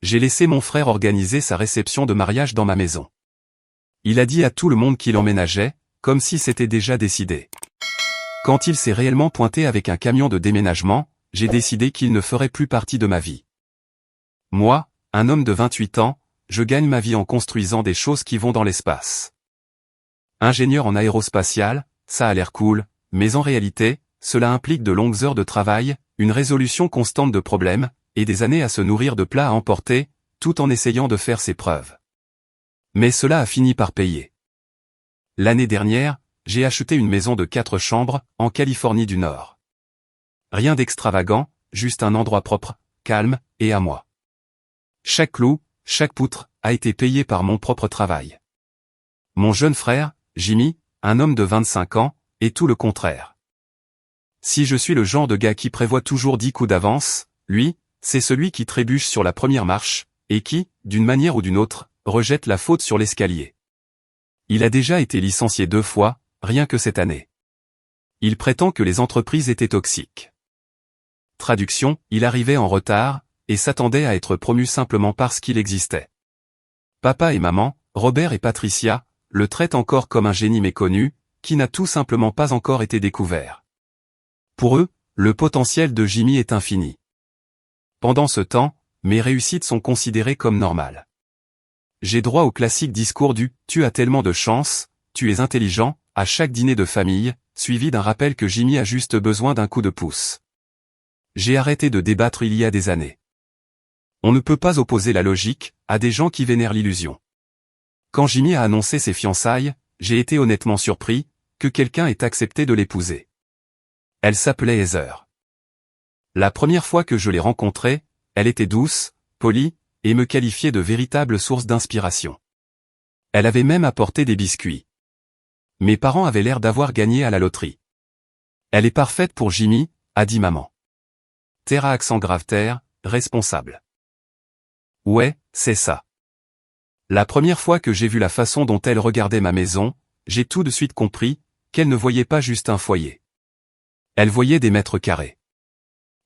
j'ai laissé mon frère organiser sa réception de mariage dans ma maison. Il a dit à tout le monde qu'il emménageait, comme si c'était déjà décidé. Quand il s'est réellement pointé avec un camion de déménagement, j'ai décidé qu'il ne ferait plus partie de ma vie. Moi, un homme de 28 ans, je gagne ma vie en construisant des choses qui vont dans l'espace. Ingénieur en aérospatial, ça a l'air cool, mais en réalité, cela implique de longues heures de travail, une résolution constante de problèmes, et des années à se nourrir de plats à emporter, tout en essayant de faire ses preuves. Mais cela a fini par payer. L'année dernière, j'ai acheté une maison de 4 chambres, en Californie du Nord. Rien d'extravagant, juste un endroit propre, calme, et à moi. Chaque clou, chaque poutre, a été payé par mon propre travail. Mon jeune frère, Jimmy, un homme de 25 ans, est tout le contraire. Si je suis le genre de gars qui prévoit toujours 10 coups d'avance, lui, c'est celui qui trébuche sur la première marche, et qui, d'une manière ou d'une autre, rejette la faute sur l'escalier. Il a déjà été licencié 2 fois, rien que cette année. Il prétend que les entreprises étaient toxiques. Traduction, il arrivait en retard, et s'attendait à être promu simplement parce qu'il existait. Papa et maman, Robert et Patricia, le traitent encore comme un génie méconnu, qui n'a tout simplement pas encore été découvert. Pour eux, le potentiel de Jimmy est infini. Pendant ce temps, mes réussites sont considérées comme normales. J'ai droit au classique discours du « tu as tellement de chance, tu es intelligent » à chaque dîner de famille, suivi d'un rappel que Jimmy a juste besoin d'un coup de pouce. J'ai arrêté de débattre il y a des années. On ne peut pas opposer la logique à des gens qui vénèrent l'illusion. Quand Jimmy a annoncé ses fiançailles, j'ai été honnêtement surpris que quelqu'un ait accepté de l'épouser. Elle s'appelait Heather. La première fois que je l'ai rencontrée, elle était douce, polie, et me qualifiait de véritable source d'inspiration. Elle avait même apporté des biscuits. Mes parents avaient l'air d'avoir gagné à la loterie. Elle est parfaite pour Jimmy, a dit maman. Terre à accent grave terre, responsable. Ouais, c'est ça. La première fois que j'ai vu la façon dont elle regardait ma maison, j'ai tout de suite compris qu'elle ne voyait pas juste un foyer. Elle voyait des mètres carrés.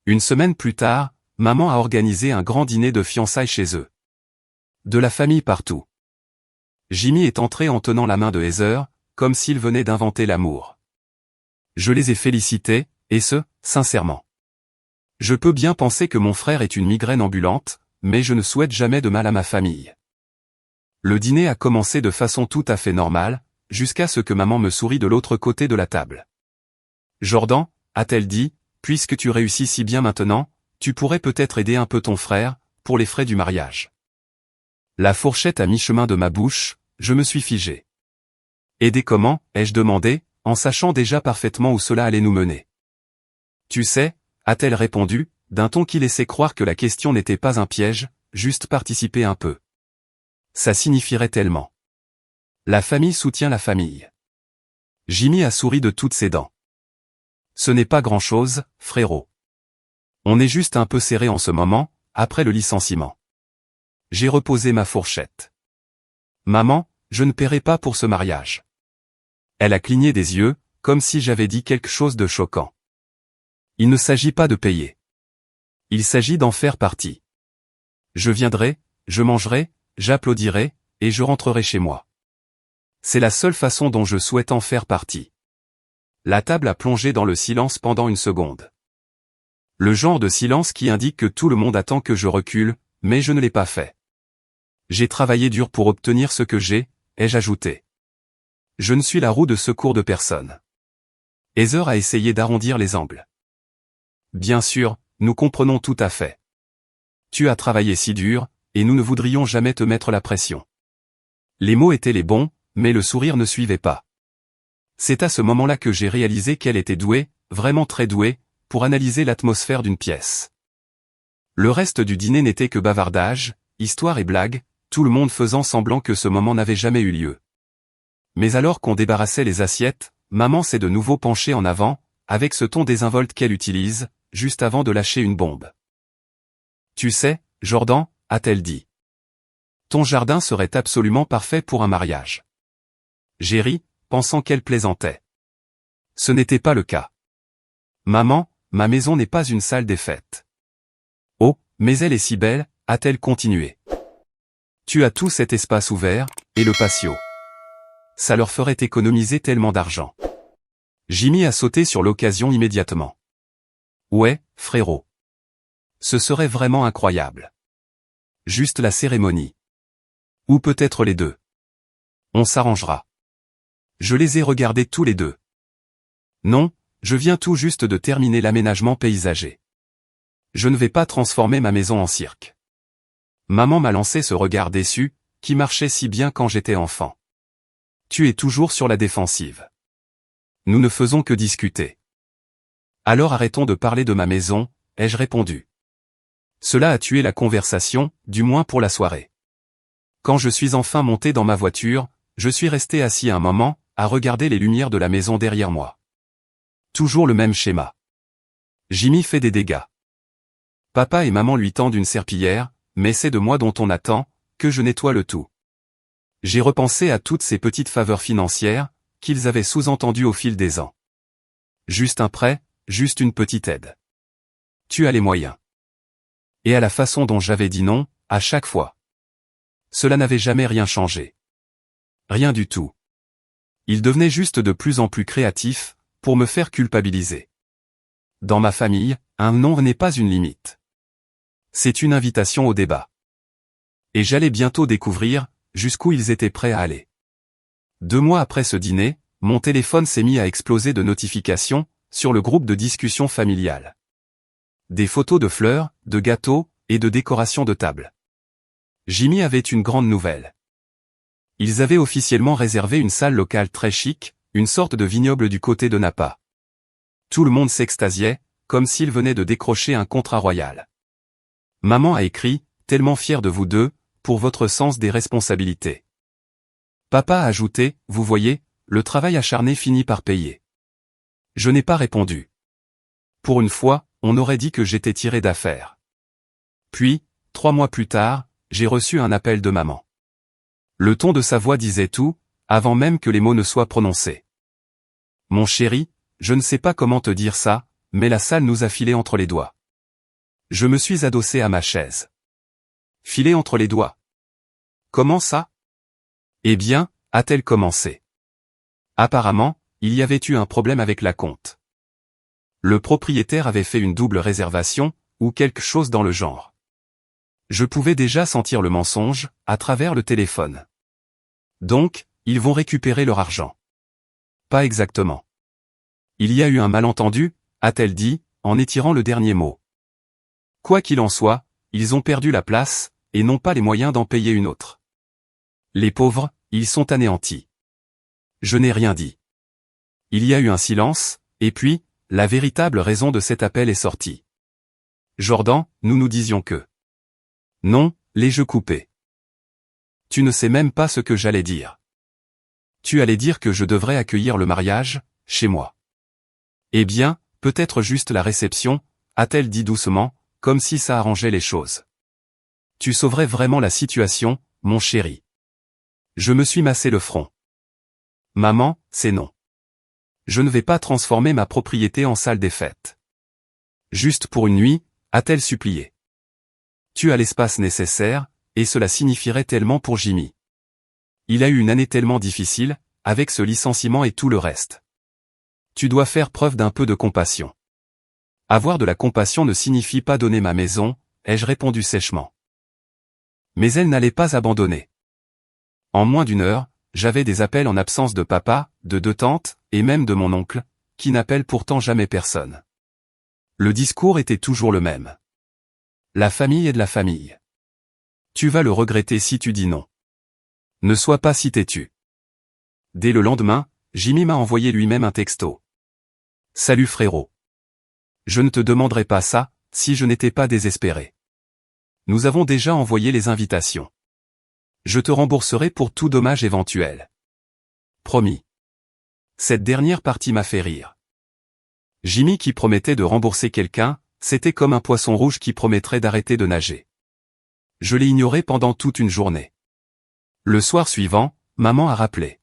Une semaine plus tard, maman a organisé un grand dîner de fiançailles chez eux. De la famille partout. Jimmy est entré en tenant la main de Heather, comme s'il venait d'inventer l'amour. Je les ai félicités, et ce, sincèrement. Je peux bien penser que mon frère est une migraine ambulante, mais je ne souhaite jamais de mal à ma famille. Le dîner a commencé de façon tout à fait normale, jusqu'à ce que maman me sourie de l'autre côté de la table. Jordan, a-t-elle dit, puisque tu réussis si bien maintenant, tu pourrais peut-être aider un peu ton frère, pour les frais du mariage. La fourchette à mi-chemin de ma bouche, je me suis figé. Aider comment, ai-je demandé, en sachant déjà parfaitement où cela allait nous mener. Tu sais, a-t-elle répondu, d'un ton qui laissait croire que la question n'était pas un piège, juste participer un peu. Ça signifierait tellement. La famille soutient la famille. Jimmy a souri de toutes ses dents. Ce n'est pas grand-chose, frérot. On est juste un peu serré en ce moment, après le licenciement. J'ai reposé ma fourchette. Maman, je ne paierai pas pour ce mariage. Elle a cligné des yeux, comme si j'avais dit quelque chose de choquant. Il ne s'agit pas de payer. Il s'agit d'en faire partie. Je viendrai, je mangerai, j'applaudirai, et je rentrerai chez moi. C'est la seule façon dont je souhaite en faire partie. La table a plongé dans le silence pendant une seconde. Le genre de silence qui indique que tout le monde attend que je recule, mais je ne l'ai pas fait. J'ai travaillé dur pour obtenir ce que j'ai, ai-je ajouté. Je ne suis la roue de secours de personne. Heather a essayé d'arrondir les angles. Bien sûr, nous comprenons tout à fait. Tu as travaillé si dur, et nous ne voudrions jamais te mettre la pression. Les mots étaient les bons, mais le sourire ne suivait pas. C'est à ce moment-là que j'ai réalisé qu'elle était douée, vraiment très douée, pour analyser l'atmosphère d'une pièce. Le reste du dîner n'était que bavardage, histoire et blagues, tout le monde faisant semblant que ce moment n'avait jamais eu lieu. Mais alors qu'on débarrassait les assiettes, maman s'est de nouveau penchée en avant, avec ce ton désinvolte qu'elle utilise, juste avant de lâcher une bombe. Tu sais, Jordan, a-t-elle dit. Ton jardin serait absolument parfait pour un mariage. J'ai ri, pensant qu'elle plaisantait. Ce n'était pas le cas. Maman, ma maison n'est pas une salle des fêtes. Oh, mais elle est si belle, a-t-elle continué. Tu as tout cet espace ouvert, et le patio. Ça leur ferait économiser tellement d'argent. Jimmy a sauté sur l'occasion immédiatement. Ouais, frérot. Ce serait vraiment incroyable. Juste la cérémonie. Ou peut-être les deux. On s'arrangera. Je les ai regardés tous les deux. Non, je viens tout juste de terminer l'aménagement paysager. Je ne vais pas transformer ma maison en cirque. Maman m'a lancé ce regard déçu, qui marchait si bien quand j'étais enfant. Tu es toujours sur la défensive. Nous ne faisons que discuter. Alors arrêtons de parler de ma maison, ai-je répondu. Cela a tué la conversation, du moins pour la soirée. Quand je suis enfin monté dans ma voiture, je suis resté assis un moment, à regarder les lumières de la maison derrière moi. Toujours le même schéma. Jimmy fait des dégâts. Papa et maman lui tendent une serpillière, mais c'est de moi dont on attend, que je nettoie le tout. J'ai repensé à toutes ces petites faveurs financières, qu'ils avaient sous-entendues au fil des ans. Juste un prêt, juste une petite aide. Tu as les moyens. Et à la façon dont j'avais dit non, à chaque fois. Cela n'avait jamais rien changé. Rien du tout. Il devenait juste de plus en plus créatif, pour me faire culpabiliser. Dans ma famille, un non n'est pas une limite. C'est une invitation au débat. Et j'allais bientôt découvrir, jusqu'où ils étaient prêts à aller. 2 mois après ce dîner, mon téléphone s'est mis à exploser de notifications, sur le groupe de discussion familiale. Des photos de fleurs, de gâteaux, et de décorations de table. Jimmy avait une grande nouvelle. Ils avaient officiellement réservé une salle locale très chic, une sorte de vignoble du côté de Napa. Tout le monde s'extasiait, comme s'il venait de décrocher un contrat royal. Maman a écrit, tellement fière de vous deux, pour votre sens des responsabilités. Papa a ajouté, vous voyez, le travail acharné finit par payer. Je n'ai pas répondu. Pour une fois, on aurait dit que j'étais tiré d'affaire. Puis, 3 mois plus tard, j'ai reçu un appel de maman. Le ton de sa voix disait tout, avant même que les mots ne soient prononcés. Mon chéri, je ne sais pas comment te dire ça, mais la salle nous a filé entre les doigts. Je me suis adossé à ma chaise. Filé entre les doigts. Comment ça? Eh bien, a-t-elle commencé. Apparemment, il y avait eu un problème avec la compte. Le propriétaire avait fait une double réservation, ou quelque chose dans le genre. Je pouvais déjà sentir le mensonge, à travers le téléphone. Donc, ils vont récupérer leur argent. Pas exactement. Il y a eu un malentendu, a-t-elle dit, en étirant le dernier mot. Quoi qu'il en soit, ils ont perdu la place, et n'ont pas les moyens d'en payer une autre. Les pauvres, ils sont anéantis. Je n'ai rien dit. Il y a eu un silence, et puis, la véritable raison de cet appel est sortie. Jordan, nous nous disions que. Non, les jeux coupés. Tu ne sais même pas ce que j'allais dire. Tu allais dire que je devrais accueillir le mariage, chez moi. Eh bien, peut-être juste la réception, a-t-elle dit doucement, comme si ça arrangeait les choses. Tu sauverais vraiment la situation, mon chéri. Je me suis massé le front. Maman, c'est non. Je ne vais pas transformer ma propriété en salle des fêtes. Juste pour une nuit, a-t-elle supplié. Tu as l'espace nécessaire, et cela signifierait tellement pour Jimmy. Il a eu une année tellement difficile, avec ce licenciement et tout le reste. Tu dois faire preuve d'un peu de compassion. Avoir de la compassion ne signifie pas donner ma maison, ai-je répondu sèchement. Mais elle n'allait pas abandonner. En moins d'1 heure, j'avais des appels en absence de papa, de 2 tantes, et même de mon oncle, qui n'appelle pourtant jamais personne. Le discours était toujours le même. La famille est de la famille. Tu vas le regretter si tu dis non. Ne sois pas si têtu. Dès le lendemain, Jimmy m'a envoyé lui-même un texto. Salut frérot. Je ne te demanderais pas ça, si je n'étais pas désespéré. Nous avons déjà envoyé les invitations. Je te rembourserai pour tout dommage éventuel. Promis. Cette dernière partie m'a fait rire. Jimmy qui promettait de rembourser quelqu'un, c'était comme un poisson rouge qui promettrait d'arrêter de nager. Je l'ai ignoré pendant toute une journée. Le soir suivant, maman a rappelé.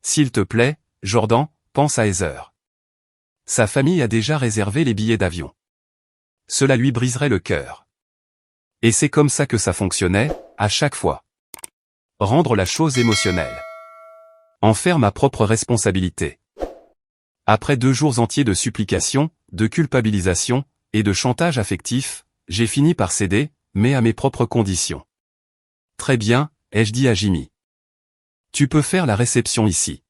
S'il te plaît, Jordan, pense à Heather. Sa famille a déjà réservé les billets d'avion. Cela lui briserait le cœur. Et c'est comme ça que ça fonctionnait, à chaque fois. Rendre la chose émotionnelle. En faire ma propre responsabilité. Après 2 jours entiers de supplication, de culpabilisation, et de chantage affectif, j'ai fini par céder, mais à mes propres conditions. Très bien, ai-je dit à Jimmy. Tu peux faire la réception ici.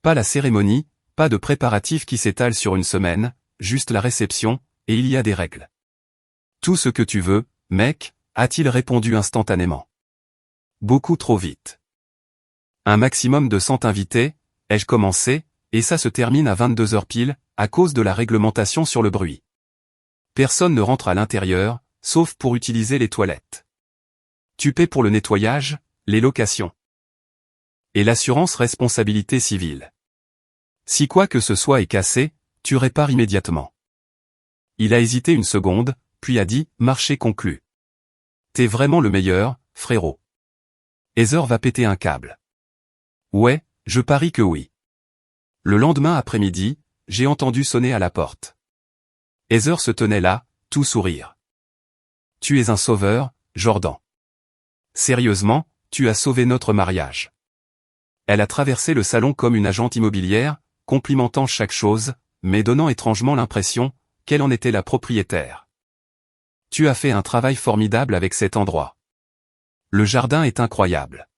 Pas la cérémonie, pas de préparatifs qui s'étalent sur une semaine, juste la réception, et il y a des règles. Tout ce que tu veux, mec, a-t-il répondu instantanément. Beaucoup trop vite. Un maximum de 100 invités, ai-je commencé, et ça se termine à 22 heures pile, à cause de la réglementation sur le bruit. Personne ne rentre à l'intérieur, sauf pour utiliser les toilettes. Tu paies pour le nettoyage, les locations. Et l'assurance responsabilité civile. Si quoi que ce soit est cassé, tu répares immédiatement. Il a hésité une seconde, puis a dit, marché conclu. T'es vraiment le meilleur, frérot. Heather va péter un câble. Ouais, je parie que oui. Le lendemain après-midi, j'ai entendu sonner à la porte. Heather se tenait là, tout sourire. Tu es un sauveur, Jordan. Sérieusement, tu as sauvé notre mariage. Elle a traversé le salon comme une agente immobilière, complimentant chaque chose, mais donnant étrangement l'impression qu'elle en était la propriétaire. Tu as fait un travail formidable avec cet endroit. Le jardin est incroyable.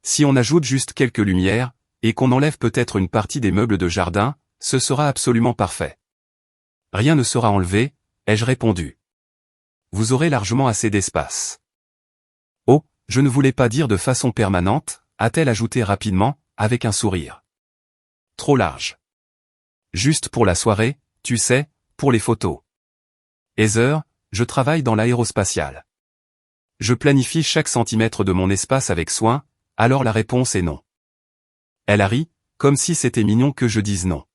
Si on ajoute juste quelques lumières, et qu'on enlève peut-être une partie des meubles de jardin, ce sera absolument parfait. Rien ne sera enlevé, ai-je répondu. Vous aurez largement assez d'espace. Oh, je ne voulais pas dire de façon permanente, a-t-elle ajouté rapidement, avec un sourire. Trop large. Juste pour la soirée, tu sais, pour les photos. Heather, je travaille dans l'aérospatiale. Je planifie chaque centimètre de mon espace avec soin, alors la réponse est non. Elle a ri, comme si c'était mignon que je dise non.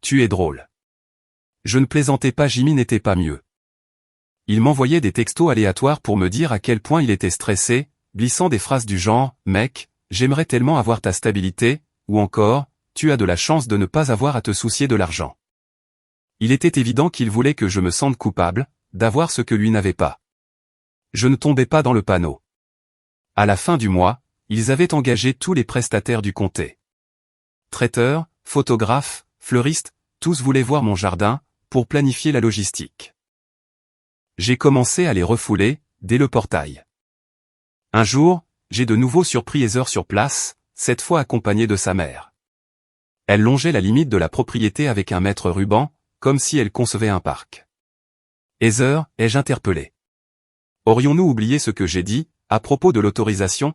Tu es drôle. Je ne plaisantais pas, Jimmy n'était pas mieux. Il m'envoyait des textos aléatoires pour me dire à quel point il était stressé, glissant des phrases du genre « Mec, j'aimerais tellement avoir ta stabilité » ou encore « Tu as de la chance de ne pas avoir à te soucier de l'argent ». Il était évident qu'il voulait que je me sente coupable, d'avoir ce que lui n'avait pas. Je ne tombais pas dans le panneau. À la fin du mois, ils avaient engagé tous les prestataires du comté. Traiteurs, photographes, fleuristes, tous voulaient voir mon jardin, pour planifier la logistique. J'ai commencé à les refouler, dès le portail. Un jour, j'ai de nouveau surpris Heather sur place, cette fois accompagnée de sa mère. Elle longeait la limite de la propriété avec un mètre ruban, comme si elle concevait un parc. Heather, ai-je interpellé. Aurions-nous oublié ce que j'ai dit, à propos de l'autorisation?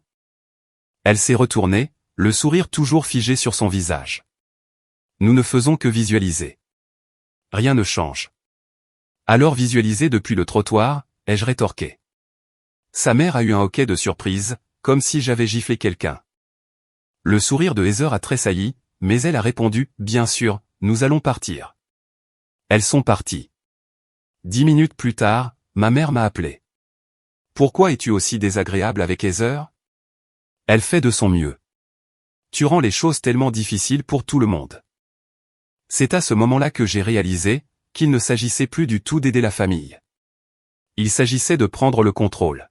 Elle s'est retournée, le sourire toujours figé sur son visage. Nous ne faisons que visualiser. Rien ne change. Alors visualiser depuis le trottoir, ai-je rétorqué. Sa mère a eu un hoquet de surprise, comme si j'avais giflé quelqu'un. Le sourire de Heather a tressailli, mais elle a répondu, bien sûr, nous allons partir. Elles sont parties. 10 minutes plus tard, ma mère m'a appelé. Pourquoi es-tu aussi désagréable avec Heather? Elle fait de son mieux. Tu rends les choses tellement difficiles pour tout le monde. C'est à ce moment-là que j'ai réalisé qu'il ne s'agissait plus du tout d'aider la famille. Il s'agissait de prendre le contrôle.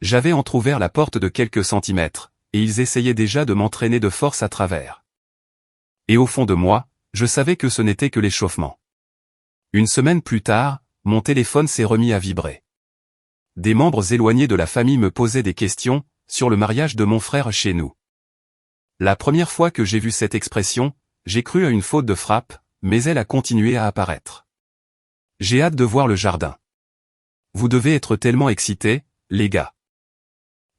J'avais entrouvert la porte de quelques centimètres, et ils essayaient déjà de m'entraîner de force à travers. Et au fond de moi, je savais que ce n'était que l'échauffement. Une semaine plus tard, mon téléphone s'est remis à vibrer. Des membres éloignés de la famille me posaient des questions sur le mariage de mon frère chez nous. La première fois que j'ai vu cette expression, j'ai cru à une faute de frappe, mais elle a continué à apparaître. J'ai hâte de voir le jardin. Vous devez être tellement excités, les gars.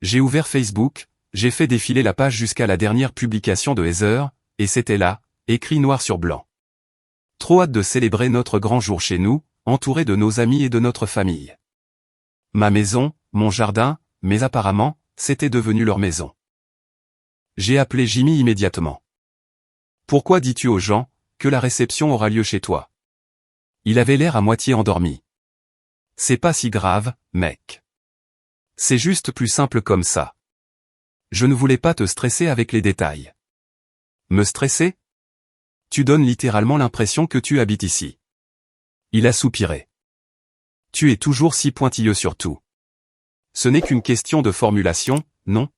J'ai ouvert Facebook, j'ai fait défiler la page jusqu'à la dernière publication de Heather, et c'était là, écrit noir sur blanc. Trop hâte de célébrer notre grand jour chez nous, entouré de nos amis et de notre famille. Ma maison, mon jardin, mais apparemment, c'était devenu leur maison. J'ai appelé Jimmy immédiatement. Pourquoi dis-tu aux gens que la réception aura lieu chez toi? Il avait l'air à moitié endormi. C'est pas si grave, mec. C'est juste plus simple comme ça. Je ne voulais pas te stresser avec les détails. Me stresser? Tu donnes littéralement l'impression que tu habites ici. Il a soupiré. Tu es toujours si pointilleux sur tout. Ce n'est qu'une question de formulation, non?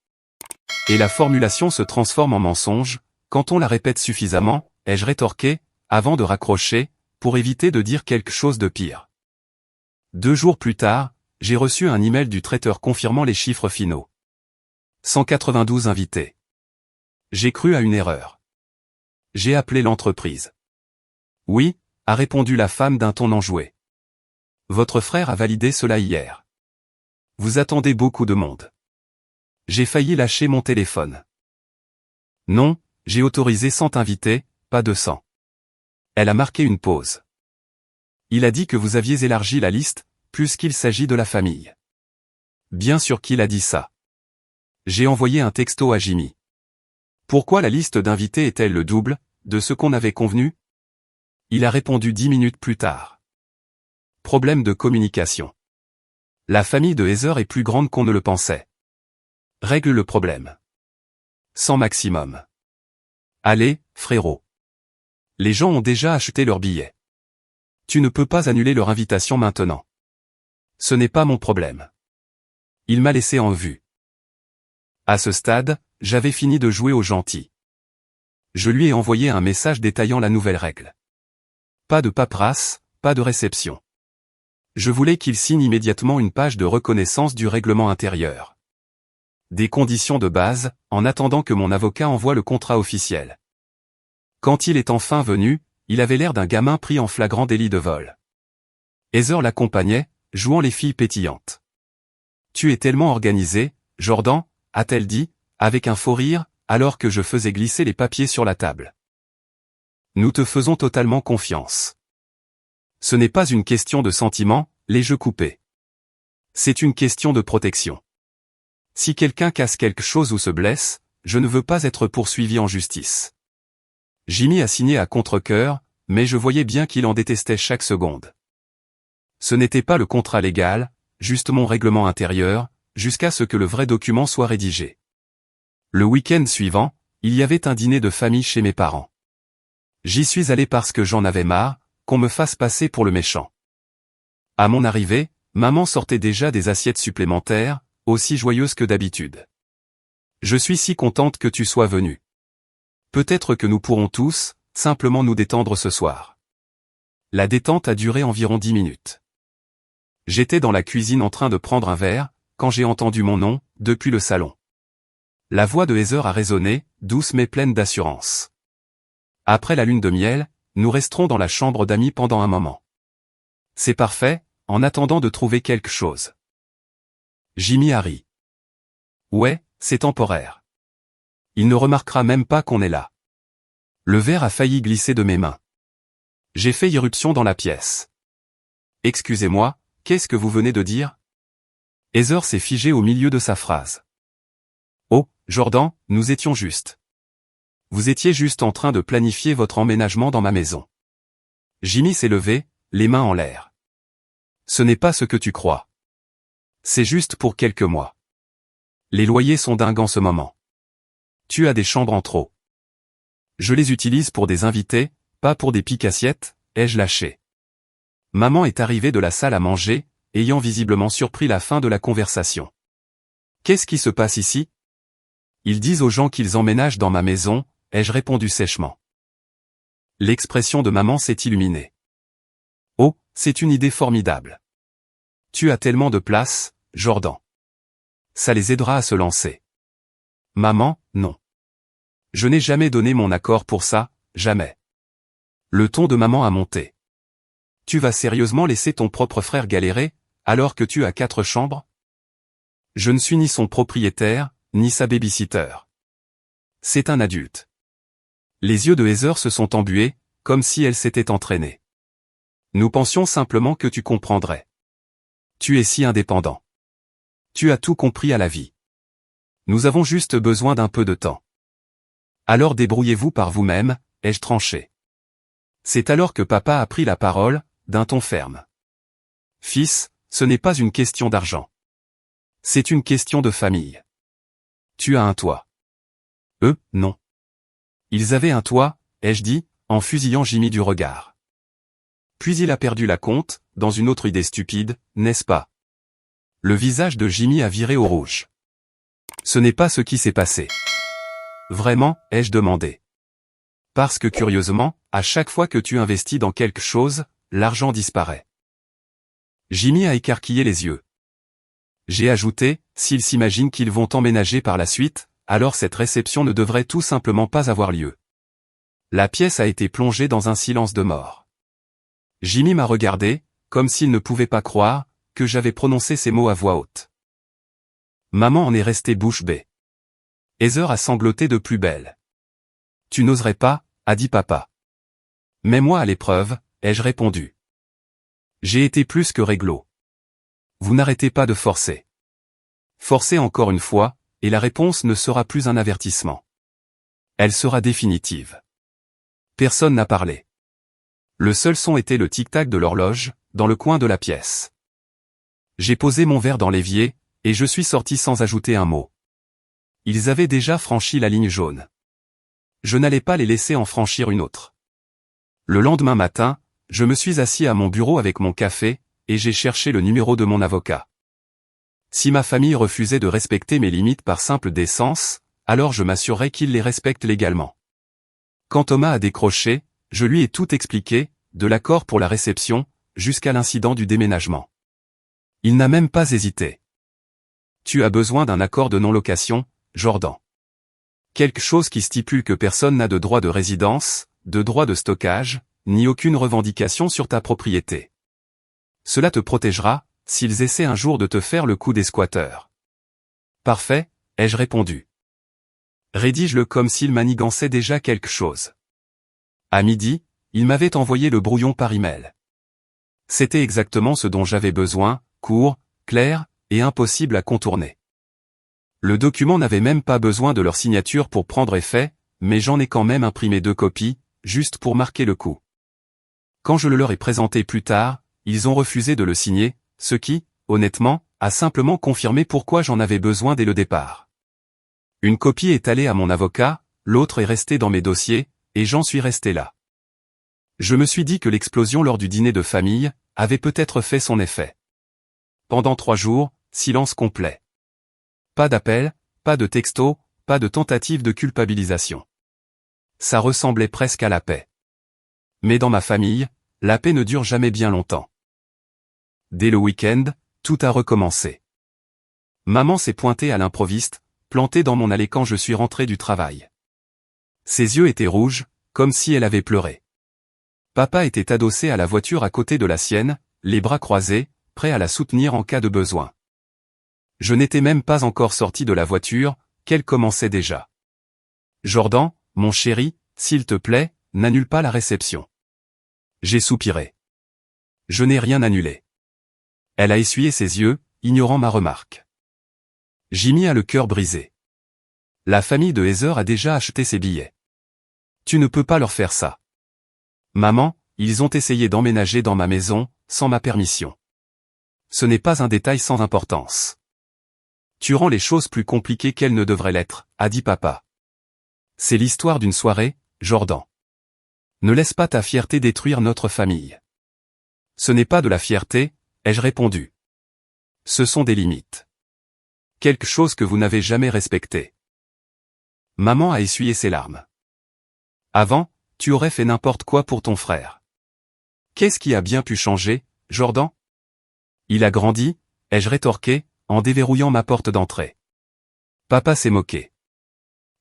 Et la formulation se transforme en mensonge, quand on la répète suffisamment, ai-je rétorqué, avant de raccrocher, pour éviter de dire quelque chose de pire. 2 jours plus tard, j'ai reçu un email du traiteur confirmant les chiffres finaux. 192 invités. J'ai cru à une erreur. J'ai appelé l'entreprise. Oui, a répondu la femme d'un ton enjoué. Votre frère a validé cela hier. Vous attendez beaucoup de monde. J'ai failli lâcher mon téléphone. Non, j'ai autorisé 100 invités, pas 200. Elle a marqué une pause. Il a dit que vous aviez élargi la liste, puisqu'il s'agit de la famille. Bien sûr qu'il a dit ça. J'ai envoyé un texto à Jimmy. Pourquoi la liste d'invités est-elle le double de ce qu'on avait convenu? Il a répondu 10 minutes plus tard. Problème de communication. La famille de Heather est plus grande qu'on ne le pensait. Règle le problème. 100 maximum. Allez, frérot. Les gens ont déjà acheté leurs billets. Tu ne peux pas annuler leur invitation maintenant. Ce n'est pas mon problème. Il m'a laissé en vue. À ce stade, j'avais fini de jouer au gentil. Je lui ai envoyé un message détaillant la nouvelle règle. Pas de paperasse, pas de réception. Je voulais qu'il signe immédiatement une page de reconnaissance du règlement intérieur. Des conditions de base, en attendant que mon avocat envoie le contrat officiel. Quand il est enfin venu, il avait l'air d'un gamin pris en flagrant délit de vol. Heather l'accompagnait, jouant les filles pétillantes. Tu es tellement organisé, Jordan, a-t-elle dit, avec un faux rire, alors que je faisais glisser les papiers sur la table. Nous te faisons totalement confiance. Ce n'est pas une question de sentiment, les jeux coupés. C'est une question de protection. Si quelqu'un casse quelque chose ou se blesse, je ne veux pas être poursuivi en justice. Jimmy a signé à contre-cœur, mais je voyais bien qu'il en détestait chaque seconde. Ce n'était pas le contrat légal, juste mon règlement intérieur, jusqu'à ce que le vrai document soit rédigé. Le week-end suivant, il y avait un dîner de famille chez mes parents. J'y suis allé parce que j'en avais marre, qu'on me fasse passer pour le méchant. À mon arrivée, maman sortait déjà des assiettes supplémentaires, aussi joyeuse que d'habitude. Je suis si contente que tu sois venu. Peut-être que nous pourrons tous, simplement nous détendre ce soir. La détente a duré environ 10 minutes. J'étais dans la cuisine en train de prendre un verre, quand j'ai entendu mon nom, depuis le salon. La voix de Heather a résonné, douce mais pleine d'assurance. Après la lune de miel, nous resterons dans la chambre d'amis pendant un moment. C'est parfait, en attendant de trouver quelque chose. Jimmy a ri. Ouais, c'est temporaire. Il ne remarquera même pas qu'on est là. Le verre a failli glisser de mes mains. J'ai fait irruption dans la pièce. Excusez-moi, qu'est-ce que vous venez de dire? Heather s'est figée au milieu de sa phrase. Oh, Jordan, nous étions juste. Vous étiez juste en train de planifier votre emménagement dans ma maison. Jimmy s'est levé, les mains en l'air. Ce n'est pas ce que tu crois. C'est juste pour quelques mois. Les loyers sont dingues en ce moment. Tu as des chambres en trop. Je les utilise pour des invités, pas pour des piques-assiettes, ai-je lâché. Maman est arrivée de la salle à manger, ayant visiblement surpris la fin de la conversation. Qu'est-ce qui se passe ici? Ils disent aux gens qu'ils emménagent dans ma maison, ai-je répondu sèchement. L'expression de maman s'est illuminée. Oh, c'est une idée formidable. Tu as tellement de place, Jordan. Ça les aidera à se lancer. Maman, non. Je n'ai jamais donné mon accord pour ça, jamais. Le ton de maman a monté. Tu vas sérieusement laisser ton propre frère galérer, alors que tu as 4 chambres? Je ne suis ni son propriétaire, ni sa babysitter. C'est un adulte. Les yeux de Heather se sont embués, comme si elle s'était entraînée. Nous pensions simplement que tu comprendrais. Tu es si indépendant. Tu as tout compris à la vie. Nous avons juste besoin d'un peu de temps. Alors débrouillez-vous par vous-même, ai-je tranché. C'est alors que papa a pris la parole, d'un ton ferme. Fils, ce n'est pas une question d'argent. C'est une question de famille. Tu as un toit. Eux, non. Ils avaient un toit, ai-je dit, en fusillant Jimmy du regard. Puis il a perdu la compte, dans une autre idée stupide, n'est-ce pas? Le visage de Jimmy a viré au rouge. Ce n'est pas ce qui s'est passé. Vraiment, ai-je demandé. Parce que curieusement, à chaque fois que tu investis dans quelque chose, l'argent disparaît. Jimmy a écarquillé les yeux. J'ai ajouté, s'ils s'imaginent qu'ils vont emménager par la suite, alors cette réception ne devrait tout simplement pas avoir lieu. La pièce a été plongée dans un silence de mort. Jimmy m'a regardé, comme s'il ne pouvait pas croire que j'avais prononcé ces mots à voix haute. Maman en est restée bouche bée. Heather a sangloté de plus belle. Tu n'oserais pas, a dit papa. Mets-moi à l'épreuve, ai-je répondu. J'ai été plus que réglo. Vous n'arrêtez pas de forcer. Forcez encore une fois, et la réponse ne sera plus un avertissement. Elle sera définitive. Personne n'a parlé. Le seul son était le tic-tac de l'horloge, dans le coin de la pièce. J'ai posé mon verre dans l'évier, et je suis sorti sans ajouter un mot. Ils avaient déjà franchi la ligne jaune. Je n'allais pas les laisser en franchir une autre. Le lendemain matin, je me suis assis à mon bureau avec mon café, et j'ai cherché le numéro de mon avocat. Si ma famille refusait de respecter mes limites par simple décence, alors je m'assurerais qu'ils les respectent légalement. Quand Thomas a décroché, je lui ai tout expliqué, de l'accord pour la réception, jusqu'à l'incident du déménagement. Il n'a même pas hésité. Tu as besoin d'un accord de non-location, Jordan. Quelque chose qui stipule que personne n'a de droit de résidence, de droit de stockage, ni aucune revendication sur ta propriété. Cela te protégera, s'ils essaient un jour de te faire le coup des squatteurs. Parfait, ai-je répondu. Rédige-le comme s'il manigançait déjà quelque chose. À midi, il m'avait envoyé le brouillon par email. C'était exactement ce dont j'avais besoin, court, clair, et impossible à contourner. Le document n'avait même pas besoin de leur signature pour prendre effet, mais j'en ai quand même imprimé 2 copies, juste pour marquer le coup. Quand je le leur ai présenté plus tard, ils ont refusé de le signer, ce qui, honnêtement, a simplement confirmé pourquoi j'en avais besoin dès le départ. Une copie est allée à mon avocat, l'autre est restée dans mes dossiers, et j'en suis resté là. Je me suis dit que l'explosion lors du dîner de famille avait peut-être fait son effet. Pendant 3 jours, silence complet. Pas d'appel, pas de texto, pas de tentative de culpabilisation. Ça ressemblait presque à la paix. Mais dans ma famille, la paix ne dure jamais bien longtemps. Dès le week-end, tout a recommencé. Maman s'est pointée à l'improviste, plantée dans mon allée quand je suis rentré du travail. Ses yeux étaient rouges, comme si elle avait pleuré. Papa était adossé à la voiture à côté de la sienne, les bras croisés, prêt à la soutenir en cas de besoin. Je n'étais même pas encore sorti de la voiture, qu'elle commençait déjà. Jordan, mon chéri, s'il te plaît, n'annule pas la réception. J'ai soupiré. Je n'ai rien annulé. Elle a essuyé ses yeux, ignorant ma remarque. Jimmy a le cœur brisé. La famille de Heather a déjà acheté ses billets. Tu ne peux pas leur faire ça. Maman, ils ont essayé d'emménager dans ma maison, sans ma permission. Ce n'est pas un détail sans importance. Tu rends les choses plus compliquées qu'elles ne devraient l'être, a dit papa. C'est l'histoire d'une soirée, Jordan. Ne laisse pas ta fierté détruire notre famille. Ce n'est pas de la fierté, ai-je répondu. Ce sont des limites. Quelque chose que vous n'avez jamais respecté. Maman a essuyé ses larmes. Avant, tu aurais fait n'importe quoi pour ton frère. Qu'est-ce qui a bien pu changer, Jordan? Il a grandi, ai-je rétorqué, en déverrouillant ma porte d'entrée. Papa s'est moqué.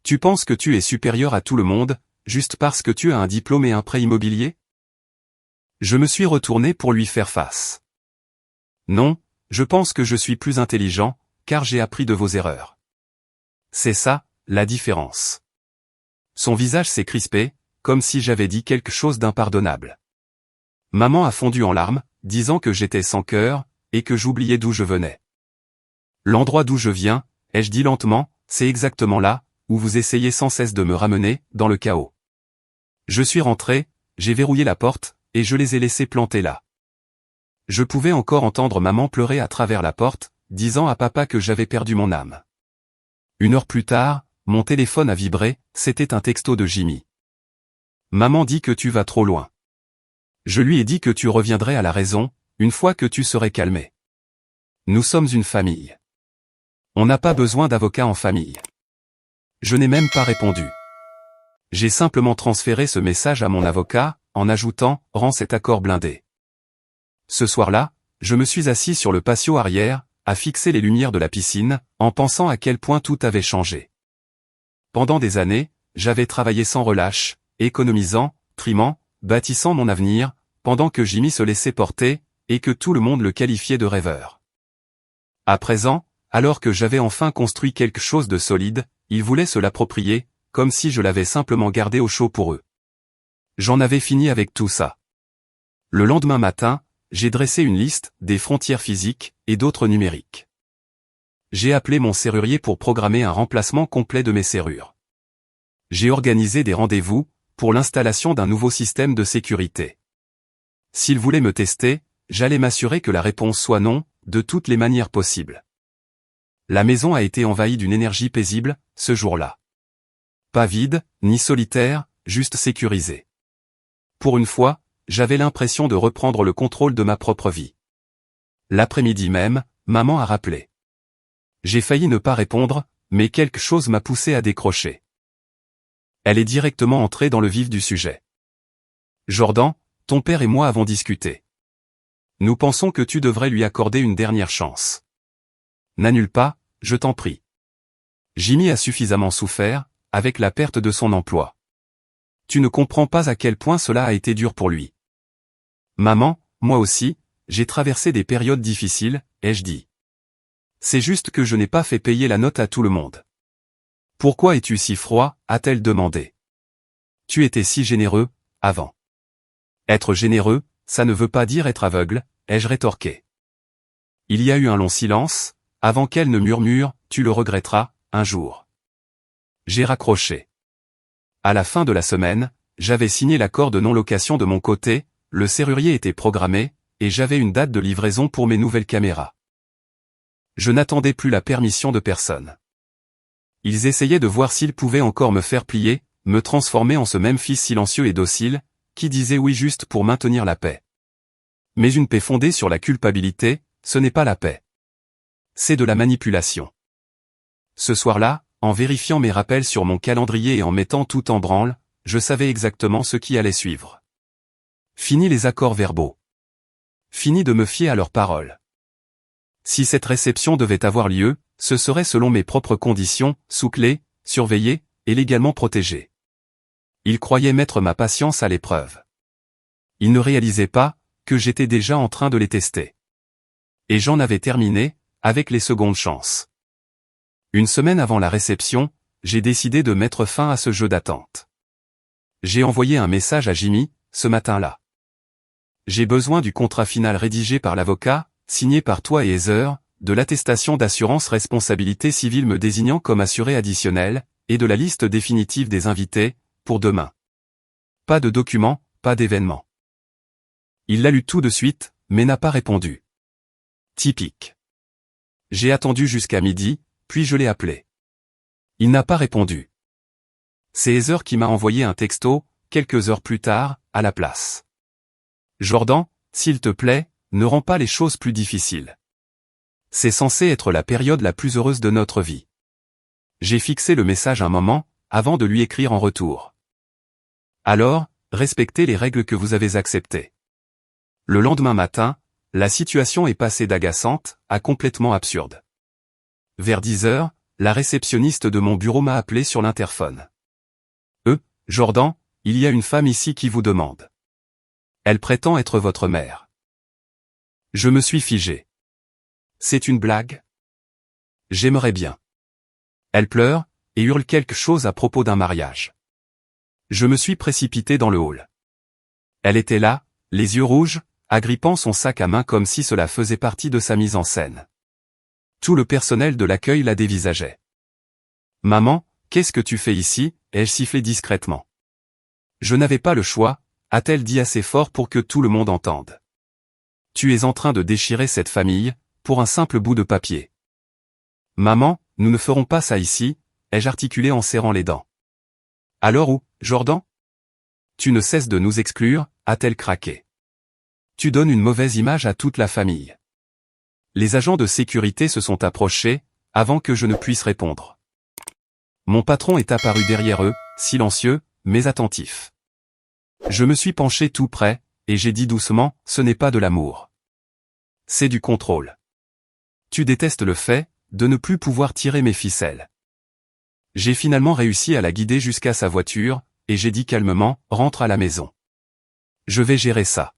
Tu penses que tu es supérieur à tout le monde, juste parce que tu as un diplôme et un prêt immobilier? Je me suis retourné pour lui faire face. Non, je pense que je suis plus intelligent, car j'ai appris de vos erreurs. C'est ça, la différence. Son visage s'est crispé, comme si j'avais dit quelque chose d'impardonnable. Maman a fondu en larmes, disant que j'étais sans cœur, et que j'oubliais d'où je venais. L'endroit d'où je viens, ai-je dit lentement, c'est exactement là, où vous essayez sans cesse de me ramener, dans le chaos. Je suis rentré, j'ai verrouillé la porte, et je les ai laissés planter là. Je pouvais encore entendre maman pleurer à travers la porte, disant à papa que j'avais perdu mon âme. 1 heure plus tard, mon téléphone a vibré, c'était un texto de Jimmy. Maman dit que tu vas trop loin. Je lui ai dit que tu reviendrais à la raison, une fois que tu serais calmé. Nous sommes une famille. On n'a pas besoin d'avocat en famille. Je n'ai même pas répondu. J'ai simplement transféré ce message à mon avocat, en ajoutant « Rends cet accord blindé ». Ce soir-là, je me suis assis sur le patio arrière, à fixer les lumières de la piscine, en pensant à quel point tout avait changé. Pendant des années, j'avais travaillé sans relâche, économisant, trimant, bâtissant mon avenir, pendant que Jimmy se laissait porter, et que tout le monde le qualifiait de rêveur. À présent, alors que j'avais enfin construit quelque chose de solide, ils voulaient se l'approprier, comme si je l'avais simplement gardé au chaud pour eux. J'en avais fini avec tout ça. Le lendemain matin, j'ai dressé une liste, des frontières physiques, et d'autres numériques. J'ai appelé mon serrurier pour programmer un remplacement complet de mes serrures. J'ai organisé des rendez-vous, pour l'installation d'un nouveau système de sécurité. S'il voulait me tester, j'allais m'assurer que la réponse soit non, de toutes les manières possibles. La maison a été envahie d'une énergie paisible, ce jour-là. Pas vide, ni solitaire, juste sécurisée. Pour une fois, j'avais l'impression de reprendre le contrôle de ma propre vie. L'après-midi même, maman a rappelé. J'ai failli ne pas répondre, mais quelque chose m'a poussé à décrocher. Elle est directement entrée dans le vif du sujet. Jordan, ton père et moi avons discuté. Nous pensons que tu devrais lui accorder une dernière chance. N'annule pas, je t'en prie. Jimmy a suffisamment souffert, avec la perte de son emploi. Tu ne comprends pas à quel point cela a été dur pour lui. Maman, moi aussi, j'ai traversé des périodes difficiles, ai-je dit. C'est juste que je n'ai pas fait payer la note à tout le monde. Pourquoi es-tu si froid, a-t-elle demandé. Tu étais si généreux, avant. Être généreux, ça ne veut pas dire être aveugle, ai-je rétorqué. Il y a eu un long silence, avant qu'elle ne murmure, tu le regretteras, un jour. J'ai raccroché. À la fin de la semaine, j'avais signé l'accord de non-location de mon côté, le serrurier était programmé, et j'avais une date de livraison pour mes nouvelles caméras. Je n'attendais plus la permission de personne. Ils essayaient de voir s'ils pouvaient encore me faire plier, me transformer en ce même fils silencieux et docile, qui disait oui juste pour maintenir la paix. Mais une paix fondée sur la culpabilité, ce n'est pas la paix. C'est de la manipulation. Ce soir-là, en vérifiant mes rappels sur mon calendrier et en mettant tout en branle, je savais exactement ce qui allait suivre. Fini les accords verbaux. Fini de me fier à leurs paroles. Si cette réception devait avoir lieu, ce serait selon mes propres conditions, sous clé, surveillé, et légalement protégé. Ils croyaient mettre ma patience à l'épreuve. Ils ne réalisaient pas que j'étais déjà en train de les tester. Et j'en avais terminé, avec les secondes chances. Une semaine avant la réception, j'ai décidé de mettre fin à ce jeu d'attente. J'ai envoyé un message à Jimmy, ce matin-là. J'ai besoin du contrat final rédigé par l'avocat, signé par toi et Heather, de l'attestation d'assurance responsabilité civile me désignant comme assuré additionnel, et de la liste définitive des invités, pour demain. Pas de document, pas d'événement. Il l'a lu tout de suite, mais n'a pas répondu. Typique. J'ai attendu jusqu'à midi, puis je l'ai appelé. Il n'a pas répondu. C'est Heather qui m'a envoyé un texto, quelques heures plus tard, à la place. Jordan, s'il te plaît, ne rends pas les choses plus difficiles. C'est censé être la période la plus heureuse de notre vie. J'ai fixé le message un moment, avant de lui écrire en retour. Alors, respectez les règles que vous avez acceptées. Le lendemain matin, la situation est passée d'agaçante à complètement absurde. Vers 10 heures, la réceptionniste de mon bureau m'a appelé sur l'interphone. Jordan, il y a une femme ici qui vous demande. Elle prétend être votre mère. Je me suis figé. C'est une blague? J'aimerais bien. Elle pleure, et hurle quelque chose à propos d'un mariage. Je me suis précipité dans le hall. Elle était là, les yeux rouges, agrippant son sac à main comme si cela faisait partie de sa mise en scène. Tout le personnel de l'accueil la dévisageait. Maman, qu'est-ce que tu fais ici? Ai-je sifflé discrètement. Je n'avais pas le choix, a-t-elle dit assez fort pour que tout le monde entende. Tu es en train de déchirer cette famille, pour un simple bout de papier. Maman, nous ne ferons pas ça ici, ai-je articulé en serrant les dents. Alors où, Jordan? Tu ne cesses de nous exclure, a-t-elle craqué. Tu donnes une mauvaise image à toute la famille. Les agents de sécurité se sont approchés, avant que je ne puisse répondre. Mon patron est apparu derrière eux, silencieux, mais attentif. Je me suis penché tout près, et j'ai dit doucement, ce n'est pas de l'amour. C'est du contrôle. Tu détestes le fait de ne plus pouvoir tirer mes ficelles. J'ai finalement réussi à la guider jusqu'à sa voiture, et j'ai dit calmement, rentre à la maison. Je vais gérer ça.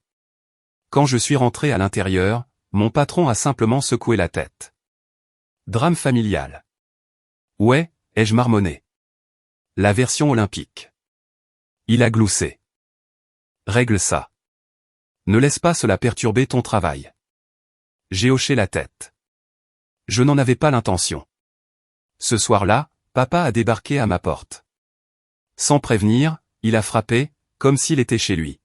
Quand je suis rentré à l'intérieur, mon patron a simplement secoué la tête. Drame familial. Ouais, ai-je marmonné. La version olympique. Il a gloussé. Règle ça. Ne laisse pas cela perturber ton travail. J'ai hoché la tête. Je n'en avais pas l'intention. Ce soir-là, papa a débarqué à ma porte. Sans prévenir, il a frappé, comme s'il était chez lui.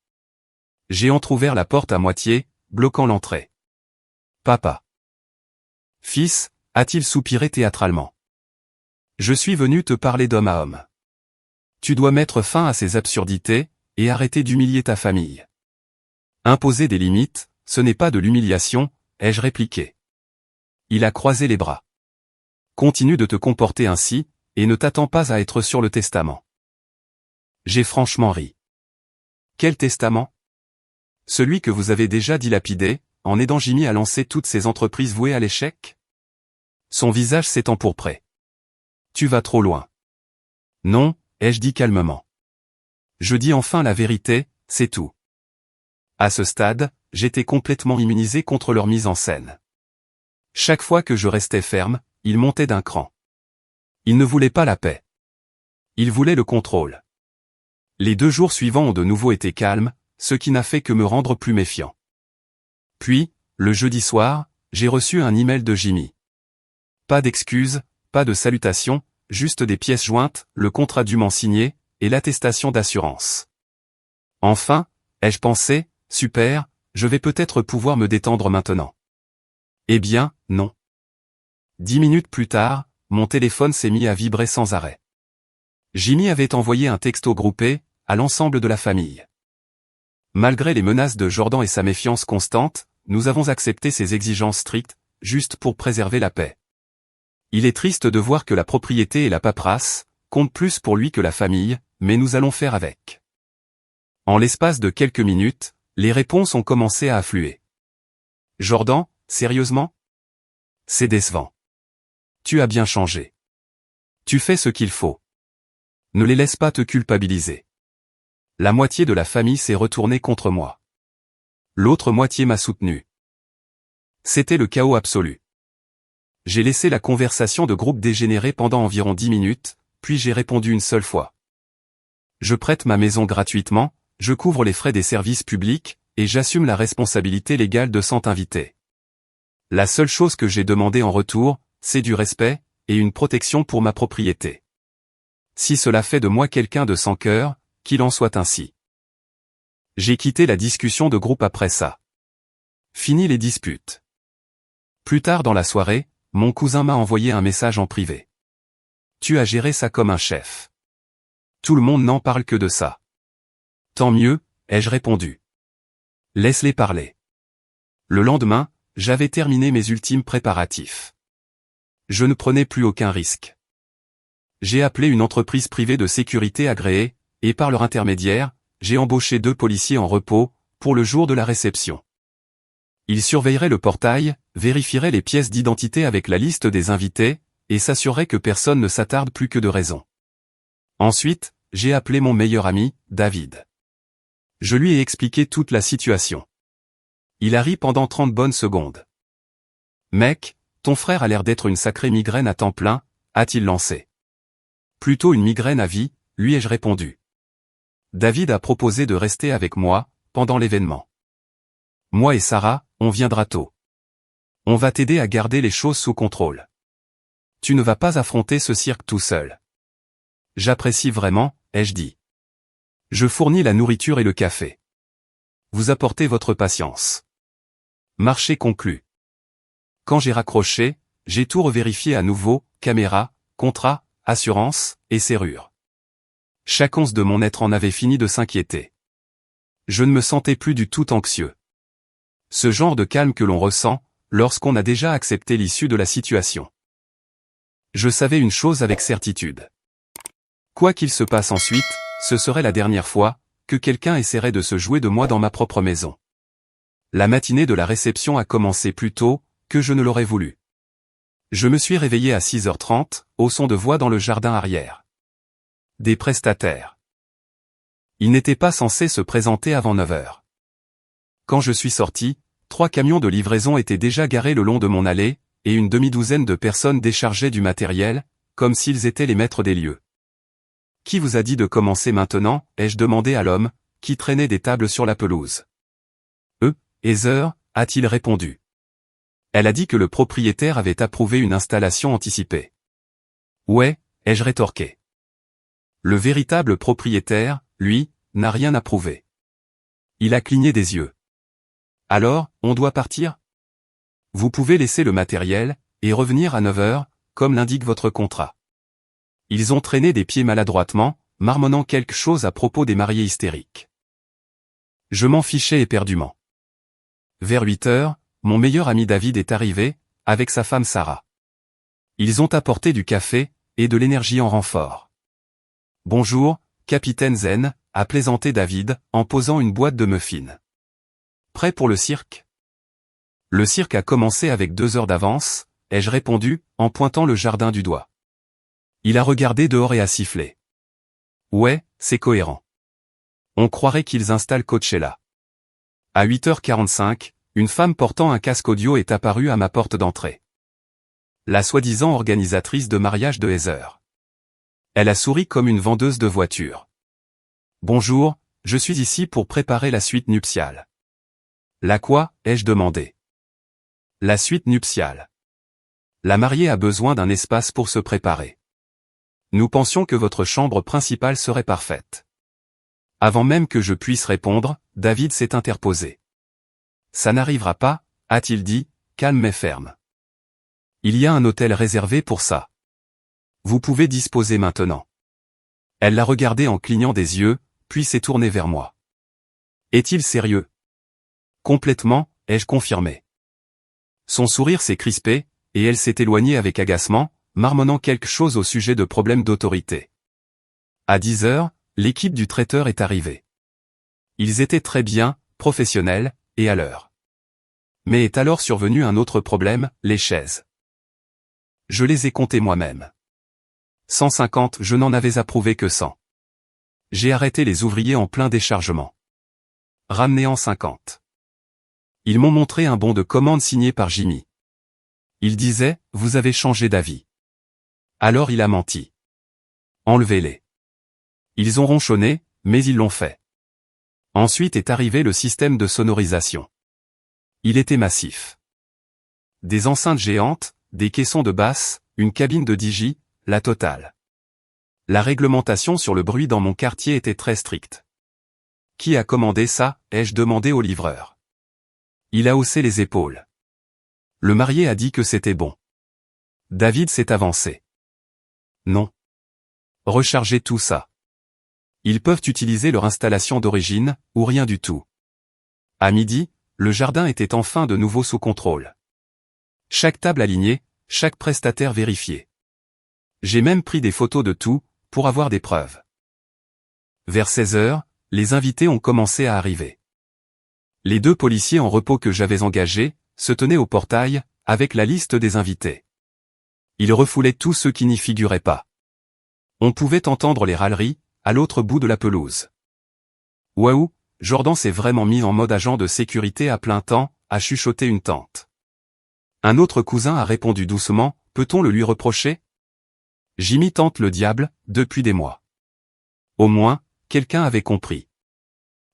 J'ai entrouvert la porte à moitié, bloquant l'entrée. Papa. Fils, a-t-il soupiré théâtralement. Je suis venu te parler d'homme à homme. Tu dois mettre fin à ces absurdités, et arrêter d'humilier ta famille. Imposer des limites, ce n'est pas de l'humiliation, ai-je répliqué. Il a croisé les bras. Continue de te comporter ainsi, et ne t'attends pas à être sur le testament. J'ai franchement ri. Quel testament? Celui que vous avez déjà dilapidé, en aidant Jimmy à lancer toutes ces entreprises vouées à l'échec? Son visage s'est empourpré. Tu vas trop loin. Non, ai-je dit calmement. Je dis enfin la vérité, c'est tout. À ce stade, j'étais complètement immunisé contre leur mise en scène. Chaque fois que je restais ferme, ils montaient d'un cran. Ils ne voulaient pas la paix. Ils voulaient le contrôle. Les 2 jours suivants ont de nouveau été calmes, ce qui n'a fait que me rendre plus méfiant. Puis, le jeudi soir, j'ai reçu un email de Jimmy. Pas d'excuses, pas de salutations, juste des pièces jointes, le contrat dûment signé, et l'attestation d'assurance. Enfin, ai-je pensé, super, je vais peut-être pouvoir me détendre maintenant. Eh bien, non. 10 minutes plus tard, mon téléphone s'est mis à vibrer sans arrêt. Jimmy avait envoyé un texto groupé, à l'ensemble de la famille. Malgré les menaces de Jordan et sa méfiance constante, nous avons accepté ses exigences strictes, juste pour préserver la paix. Il est triste de voir que la propriété et la paperasse comptent plus pour lui que la famille, mais nous allons faire avec. En l'espace de quelques minutes, les réponses ont commencé à affluer. Jordan, sérieusement? C'est décevant. Tu as bien changé. Tu fais ce qu'il faut. Ne les laisse pas te culpabiliser. La moitié de la famille s'est retournée contre moi. L'autre moitié m'a soutenu. C'était le chaos absolu. J'ai laissé la conversation de groupe dégénérer pendant environ 10 minutes, puis j'ai répondu une seule fois. Je prête ma maison gratuitement, je couvre les frais des services publics, et j'assume la responsabilité légale de 100 invités. La seule chose que j'ai demandé en retour, c'est du respect, et une protection pour ma propriété. Si cela fait de moi quelqu'un de sans cœur, qu'il en soit ainsi. J'ai quitté la discussion de groupe après ça. Fini les disputes. Plus tard dans la soirée, mon cousin m'a envoyé un message en privé. Tu as géré ça comme un chef. Tout le monde n'en parle que de ça. Tant mieux, ai-je répondu. Laisse-les parler. Le lendemain, j'avais terminé mes ultimes préparatifs. Je ne prenais plus aucun risque. J'ai appelé une entreprise privée de sécurité agréée, et par leur intermédiaire, j'ai embauché 2 policiers en repos, pour le jour de la réception. Ils surveilleraient le portail, vérifieraient les pièces d'identité avec la liste des invités, et s'assureraient que personne ne s'attarde plus que de raison. Ensuite, j'ai appelé mon meilleur ami, David. Je lui ai expliqué toute la situation. Il a ri pendant 30 bonnes secondes. Mec, ton frère a l'air d'être une sacrée migraine à temps plein, a-t-il lancé. Plutôt une migraine à vie, lui ai-je répondu. David a proposé de rester avec moi, pendant l'événement. Moi et Sarah, on viendra tôt. On va t'aider à garder les choses sous contrôle. Tu ne vas pas affronter ce cirque tout seul. J'apprécie vraiment, ai-je dit. Je fournis la nourriture et le café. Vous apportez votre patience. Marché conclu. Quand j'ai raccroché, j'ai tout revérifié à nouveau, caméra, contrat, assurance, et serrure. Chaque once de mon être en avait fini de s'inquiéter. Je ne me sentais plus du tout anxieux. Ce genre de calme que l'on ressent, lorsqu'on a déjà accepté l'issue de la situation. Je savais une chose avec certitude. Quoi qu'il se passe ensuite, ce serait la dernière fois que quelqu'un essaierait de se jouer de moi dans ma propre maison. La matinée de la réception a commencé plus tôt que je ne l'aurais voulu. Je me suis réveillé à 6h30, au son de voix dans le jardin arrière. Des prestataires. Ils n'étaient pas censés se présenter avant 9h. Quand je suis sorti, 3 camions de livraison étaient déjà garés le long de mon allée, et une demi-douzaine de personnes déchargeaient du matériel, comme s'ils étaient les maîtres des lieux. « Qui vous a dit de commencer maintenant ?» ai-je demandé à l'homme, qui traînait des tables sur la pelouse. « Heather » a-t-il répondu. Elle a dit que le propriétaire avait approuvé une installation anticipée. « Ouais » ai-je rétorqué. Le véritable propriétaire, lui, n'a rien approuvé. Il a cligné des yeux. « Alors, on doit partir ? Vous pouvez laisser le matériel, et revenir à 9h, comme l'indique votre contrat. » Ils ont traîné des pieds maladroitement, marmonnant quelque chose à propos des mariés hystériques. Je m'en fichais éperdument. Vers 8h, mon meilleur ami David est arrivé, avec sa femme Sarah. Ils ont apporté du café, et de l'énergie en renfort. « Bonjour, capitaine Zen », a plaisanté David, en posant une boîte de muffins. « Prêt pour le cirque ?» Le cirque a commencé avec 2 heures d'avance, ai-je répondu, en pointant le jardin du doigt. Il a regardé dehors et a sifflé. Ouais, c'est cohérent. On croirait qu'ils installent Coachella. À 8h45, une femme portant un casque audio est apparue à ma porte d'entrée. La soi-disant organisatrice de mariage de Heather. Elle a souri comme une vendeuse de voitures. Bonjour, je suis ici pour préparer la suite nuptiale. La quoi, ai-je demandé. La suite nuptiale. La mariée a besoin d'un espace pour se préparer. Nous pensions que votre chambre principale serait parfaite. Avant même que je puisse répondre, David s'est interposé. Ça n'arrivera pas, a-t-il dit, calme mais ferme. Il y a un hôtel réservé pour ça. Vous pouvez disposer maintenant. Elle l'a regardé en clignant des yeux, puis s'est tournée vers moi. Est-il sérieux? Complètement, ai-je confirmé. Son sourire s'est crispé, et elle s'est éloignée avec agacement, marmonnant quelque chose au sujet de problèmes d'autorité. À 10h, l'équipe du traiteur est arrivée. Ils étaient très bien, professionnels, et à l'heure. Mais est alors survenu un autre problème, les chaises. Je les ai comptées moi-même. 150, je n'en avais approuvé que 100. J'ai arrêté les ouvriers en plein déchargement. Ramené en 50. Ils m'ont montré un bon de commande signé par Jimmy. Il disait, vous avez changé d'avis. Alors il a menti. Enlevez-les. Ils ont ronchonné, mais ils l'ont fait. Ensuite est arrivé le système de sonorisation. Il était massif. Des enceintes géantes, des caissons de basse, une cabine de DJ, la totale. La réglementation sur le bruit dans mon quartier était très stricte. Qui a commandé ça, ai-je demandé au livreur. Il a haussé les épaules. Le marié a dit que c'était bon. David s'est avancé. Non. Rechargez tout ça. Ils peuvent utiliser leur installation d'origine, ou rien du tout. À midi, le jardin était enfin de nouveau sous contrôle. Chaque table alignée, chaque prestataire vérifié. J'ai même pris des photos de tout, pour avoir des preuves. Vers 16h, les invités ont commencé à arriver. Les 2 policiers en repos que j'avais engagés, se tenaient au portail, avec la liste des invités. Ils refoulaient tous ceux qui n'y figuraient pas. On pouvait entendre les râleries, à l'autre bout de la pelouse. Waouh, Jordan s'est vraiment mis en mode agent de sécurité à plein temps, a chuchoté une tante. Un autre cousin a répondu doucement, peut-on le lui reprocher? Jimmy tente le diable, depuis des mois. Au moins, quelqu'un avait compris.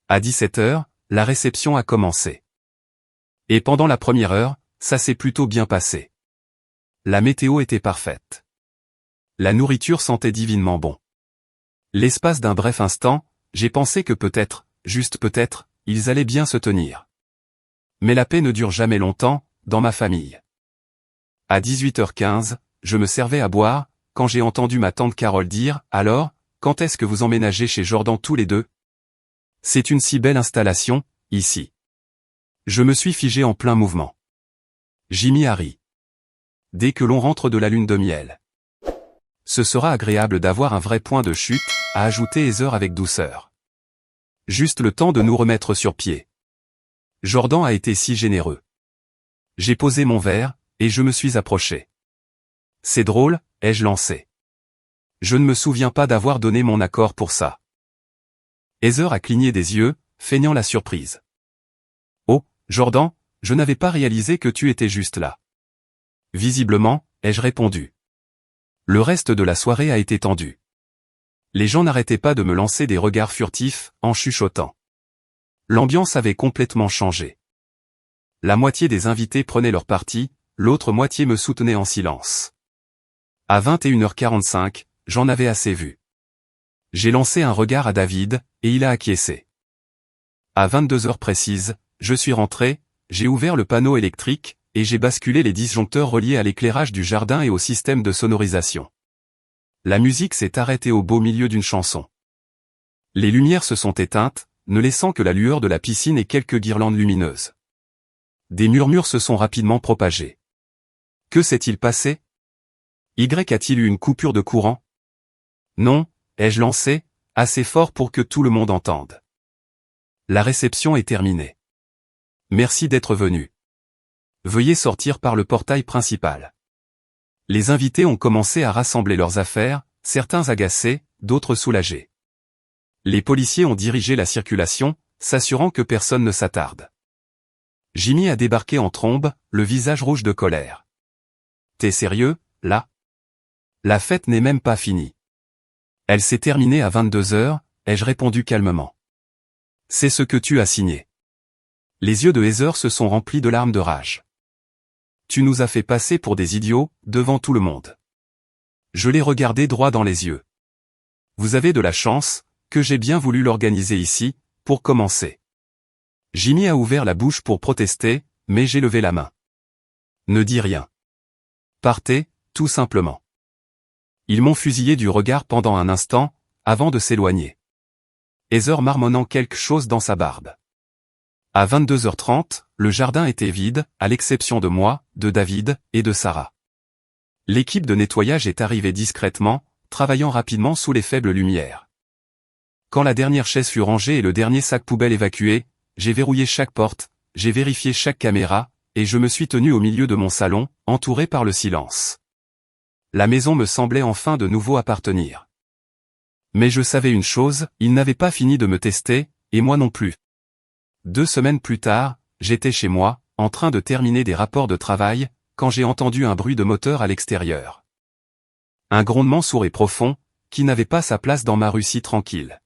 À 17h, la réception a commencé. Et pendant la première heure, ça s'est plutôt bien passé. La météo était parfaite. La nourriture sentait divinement bon. L'espace d'un bref instant, j'ai pensé que peut-être, juste peut-être, ils allaient bien se tenir. Mais la paix ne dure jamais longtemps, dans ma famille. À 18h15, je me servais à boire, quand j'ai entendu ma tante Carole dire « Alors, quand est-ce que vous emménagez chez Jordan tous les deux ?» C'est une si belle installation, ici. Je me suis figé en plein mouvement. Jimmy a ri. Dès que l'on rentre de la lune de miel. Ce sera agréable d'avoir un vrai point de chute, a ajouté Heather avec douceur. Juste le temps de nous remettre sur pied. Jordan a été si généreux. J'ai posé mon verre, et je me suis approché. C'est drôle, ai-je lancé. Je ne me souviens pas d'avoir donné mon accord pour ça. Heather a cligné des yeux, feignant la surprise. Oh, Jordan, je n'avais pas réalisé que tu étais juste là. Visiblement, ai-je répondu. Le reste de la soirée a été tendu. Les gens n'arrêtaient pas de me lancer des regards furtifs, en chuchotant. L'ambiance avait complètement changé. La moitié des invités prenaient leur parti, l'autre moitié me soutenait en silence. À 21h45, j'en avais assez vu. J'ai lancé un regard à David, et il a acquiescé. À 22h précises, je suis rentré, j'ai ouvert le panneau électrique, et j'ai basculé les disjoncteurs reliés à l'éclairage du jardin et au système de sonorisation. La musique s'est arrêtée au beau milieu d'une chanson. Les lumières se sont éteintes, ne laissant que la lueur de la piscine et quelques guirlandes lumineuses. Des murmures se sont rapidement propagés. Que s'est-il passé? Y a-t-il eu une coupure de courant? Non, ai-je lancé, assez fort pour que tout le monde entende. La réception est terminée. Merci d'être venu. Veuillez sortir par le portail principal. Les invités ont commencé à rassembler leurs affaires, certains agacés, d'autres soulagés. Les policiers ont dirigé la circulation, s'assurant que personne ne s'attarde. Jimmy a débarqué en trombe, le visage rouge de colère. T'es sérieux, là? La fête n'est même pas finie. Elle s'est terminée à 22h, ai-je répondu calmement. C'est ce que tu as signé. Les yeux de Heather se sont remplis de larmes de rage. Tu nous as fait passer pour des idiots, devant tout le monde. Je l'ai regardé droit dans les yeux. Vous avez de la chance, que j'ai bien voulu l'organiser ici, pour commencer. Jimmy a ouvert la bouche pour protester, mais j'ai levé la main. Ne dis rien. Partez, tout simplement. Ils m'ont fusillé du regard pendant un instant, avant de s'éloigner. Heather marmonnant quelque chose dans sa barbe. À 22h30, le jardin était vide, à l'exception de moi, de David, et de Sarah. L'équipe de nettoyage est arrivée discrètement, travaillant rapidement sous les faibles lumières. Quand la dernière chaise fut rangée et le dernier sac poubelle évacué, j'ai verrouillé chaque porte, j'ai vérifié chaque caméra, et je me suis tenu au milieu de mon salon, entouré par le silence. La maison me semblait enfin de nouveau appartenir. Mais je savais une chose, ils n'avaient pas fini de me tester, et moi non plus. 2 semaines plus tard, j'étais chez moi, en train de terminer des rapports de travail, quand j'ai entendu un bruit de moteur à l'extérieur. Un grondement sourd et profond, qui n'avait pas sa place dans ma rue si tranquille.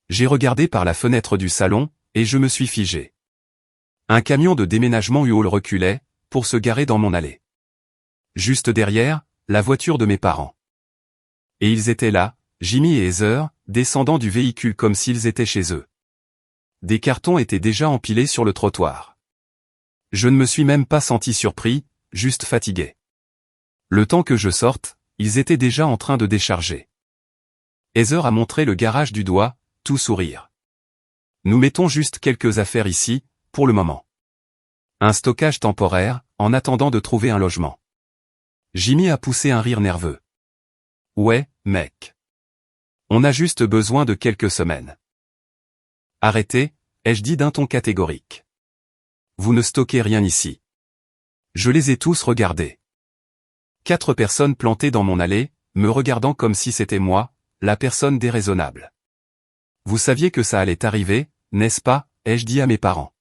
J'ai regardé par la fenêtre du salon, et je me suis figé. Un camion de déménagement U-Haul reculait, pour se garer dans mon allée. Juste derrière, la voiture de mes parents. Et ils étaient là, Jimmy et Heather, descendant du véhicule comme s'ils étaient chez eux. Des cartons étaient déjà empilés sur le trottoir. Je ne me suis même pas senti surpris, juste fatigué. Le temps que je sorte, ils étaient déjà en train de décharger. Heather a montré le garage du doigt, tout sourire. Nous mettons juste quelques affaires ici, pour le moment. Un stockage temporaire, en attendant de trouver un logement. Jimmy a poussé un rire nerveux. Ouais, mec. On a juste besoin de quelques semaines. Arrêtez, ai-je dit d'un ton catégorique. Vous ne stockez rien ici. Je les ai tous regardés. 4 personnes plantées dans mon allée, me regardant comme si c'était moi, la personne déraisonnable. Vous saviez que ça allait arriver, n'est-ce pas, ai-je dit à mes parents.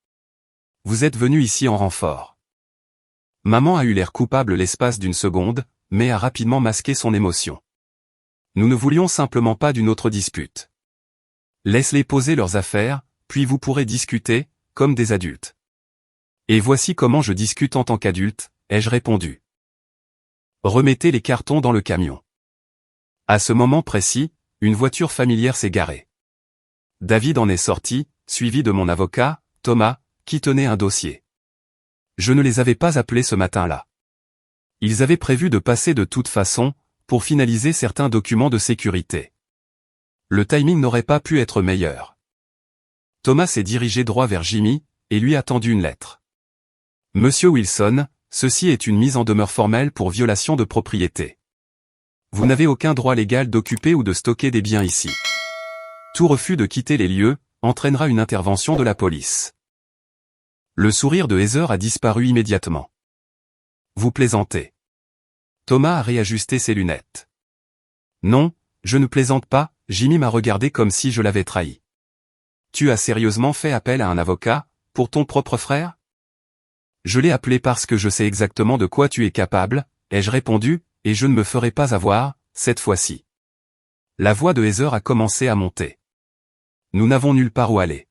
Vous êtes venus ici en renfort. Maman a eu l'air coupable l'espace d'une seconde, mais a rapidement masqué son émotion. Nous ne voulions simplement pas d'une autre dispute. Laisse-les poser leurs affaires, puis vous pourrez discuter, comme des adultes. Et voici comment je discute en tant qu'adulte, ai-je répondu. Remettez les cartons dans le camion. À ce moment précis, une voiture familière s'est garée. David en est sorti, suivi de mon avocat, Thomas, qui tenait un dossier. Je ne les avais pas appelés ce matin-là. Ils avaient prévu de passer de toute façon, pour finaliser certains documents de sécurité. Le timing n'aurait pas pu être meilleur. Thomas s'est dirigé droit vers Jimmy, et lui a tendu une lettre. Monsieur Wilson, ceci est une mise en demeure formelle pour violation de propriété. Vous n'avez aucun droit légal d'occuper ou de stocker des biens ici. Tout refus de quitter les lieux entraînera une intervention de la police. Le sourire de Heather a disparu immédiatement. Vous plaisantez. Thomas a réajusté ses lunettes. Non, je ne plaisante pas, Jimmy m'a regardé comme si je l'avais trahi. Tu as sérieusement fait appel à un avocat, pour ton propre frère? Je l'ai appelé parce que je sais exactement de quoi tu es capable, ai-je répondu, et je ne me ferai pas avoir, cette fois-ci. La voix de Heather a commencé à monter. Nous n'avons nulle part où aller.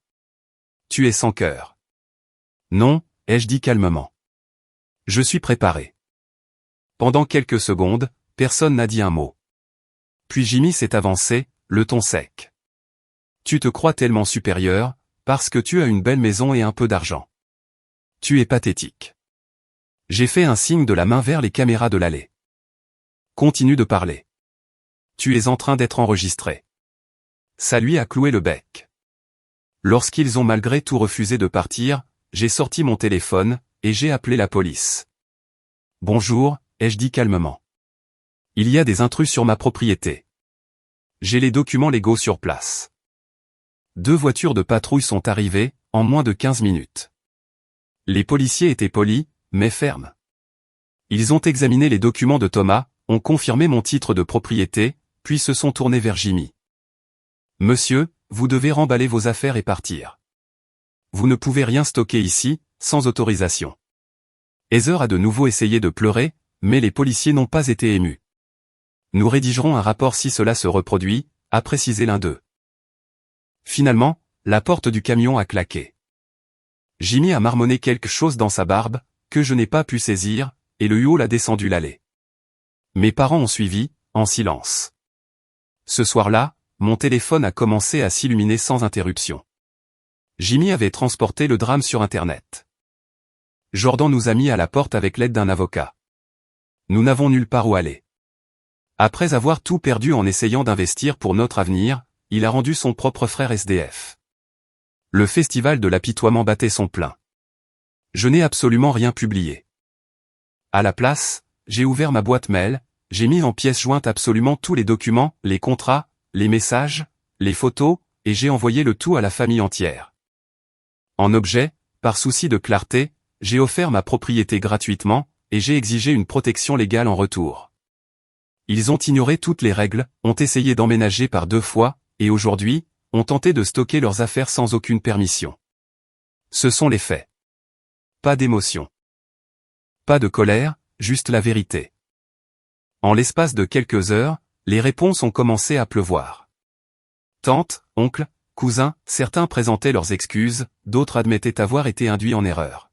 Tu es sans cœur. Non, ai-je dit calmement. Je suis préparé. Pendant quelques secondes, personne n'a dit un mot. Puis Jimmy s'est avancé, le ton sec. Tu te crois tellement supérieur, parce que tu as une belle maison et un peu d'argent. Tu es pathétique. J'ai fait un signe de la main vers les caméras de l'allée. Continue de parler. Tu es en train d'être enregistré. Ça lui a cloué le bec. Lorsqu'ils ont malgré tout refusé de partir, j'ai sorti mon téléphone, et j'ai appelé la police. Bonjour, ai-je dit calmement. Il y a des intrus sur ma propriété. J'ai les documents légaux sur place. 2 voitures de patrouille sont arrivées, en moins de 15 minutes. Les policiers étaient polis, mais fermes. Ils ont examiné les documents de Thomas, ont confirmé mon titre de propriété, puis se sont tournés vers Jimmy. Monsieur, vous devez remballer vos affaires et partir. Vous ne pouvez rien stocker ici, sans autorisation. Heather a de nouveau essayé de pleurer, mais les policiers n'ont pas été émus. Nous rédigerons un rapport si cela se reproduit, a précisé l'un d'eux. Finalement, la porte du camion a claqué. Jimmy a marmonné quelque chose dans sa barbe, que je n'ai pas pu saisir, et le huol a descendu l'allée. Mes parents ont suivi, en silence. Ce soir-là, mon téléphone a commencé à s'illuminer sans interruption. Jimmy avait transporté le drame sur Internet. Jordan nous a mis à la porte avec l'aide d'un avocat. Nous n'avons nulle part où aller. Après avoir tout perdu en essayant d'investir pour notre avenir, il a rendu son propre frère SDF. Le festival de l'apitoiement battait son plein. Je n'ai absolument rien publié. À la place, j'ai ouvert ma boîte mail, j'ai mis en pièces jointes absolument tous les documents, les contrats, les messages, les photos, et j'ai envoyé le tout à la famille entière. En objet, par souci de clarté, j'ai offert ma propriété gratuitement, et j'ai exigé une protection légale en retour. Ils ont ignoré toutes les règles, ont essayé d'emménager par 2 fois, et aujourd'hui, ont tenté de stocker leurs affaires sans aucune permission. Ce sont les faits. Pas d'émotion. Pas de colère, juste la vérité. En l'espace de quelques heures, les réponses ont commencé à pleuvoir. Tante, oncle, cousin, certains présentaient leurs excuses, d'autres admettaient avoir été induits en erreur.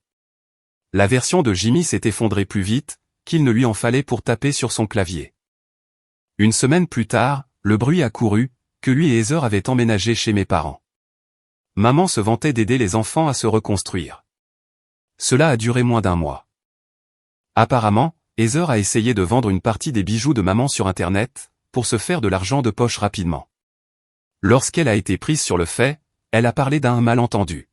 La version de Jimmy s'est effondrée plus vite, qu'il ne lui en fallait pour taper sur son clavier. Une semaine plus tard, le bruit a couru, que lui et Heather avaient emménagé chez mes parents. Maman se vantait d'aider les enfants à se reconstruire. Cela a duré moins d'1 mois. Apparemment, Heather a essayé de vendre une partie des bijoux de maman sur Internet, pour se faire de l'argent de poche rapidement. Lorsqu'elle a été prise sur le fait, elle a parlé d'un malentendu.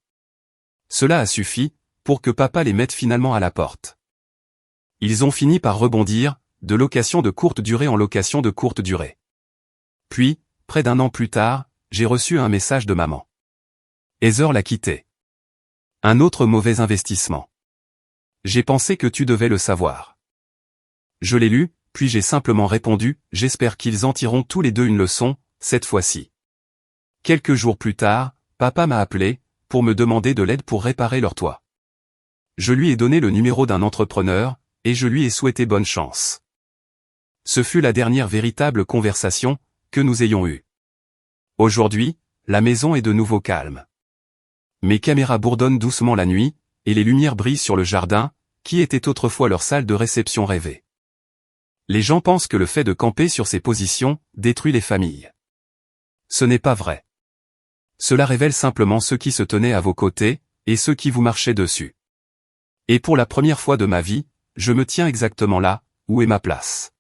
Cela a suffi, pour que papa les mette finalement à la porte. Ils ont fini par rebondir, de location de courte durée en location de courte durée. Puis, près d'1 an plus tard, j'ai reçu un message de maman. Heather l'a quitté. Un autre mauvais investissement. J'ai pensé que tu devais le savoir. Je l'ai lu, puis j'ai simplement répondu, j'espère qu'ils en tireront tous les deux une leçon, cette fois-ci. Quelques jours plus tard, papa m'a appelé, pour me demander de l'aide pour réparer leur toit. Je lui ai donné le numéro d'un entrepreneur, et je lui ai souhaité bonne chance. Ce fut la dernière véritable conversation que nous ayons eue. Aujourd'hui, la maison est de nouveau calme. Mes caméras bourdonnent doucement la nuit, et les lumières brillent sur le jardin, qui était autrefois leur salle de réception rêvée. Les gens pensent que le fait de camper sur ces positions détruit les familles. Ce n'est pas vrai. Cela révèle simplement ceux qui se tenaient à vos côtés, et ceux qui vous marchaient dessus. Et pour la première fois de ma vie, je me tiens exactement là, où est ma place.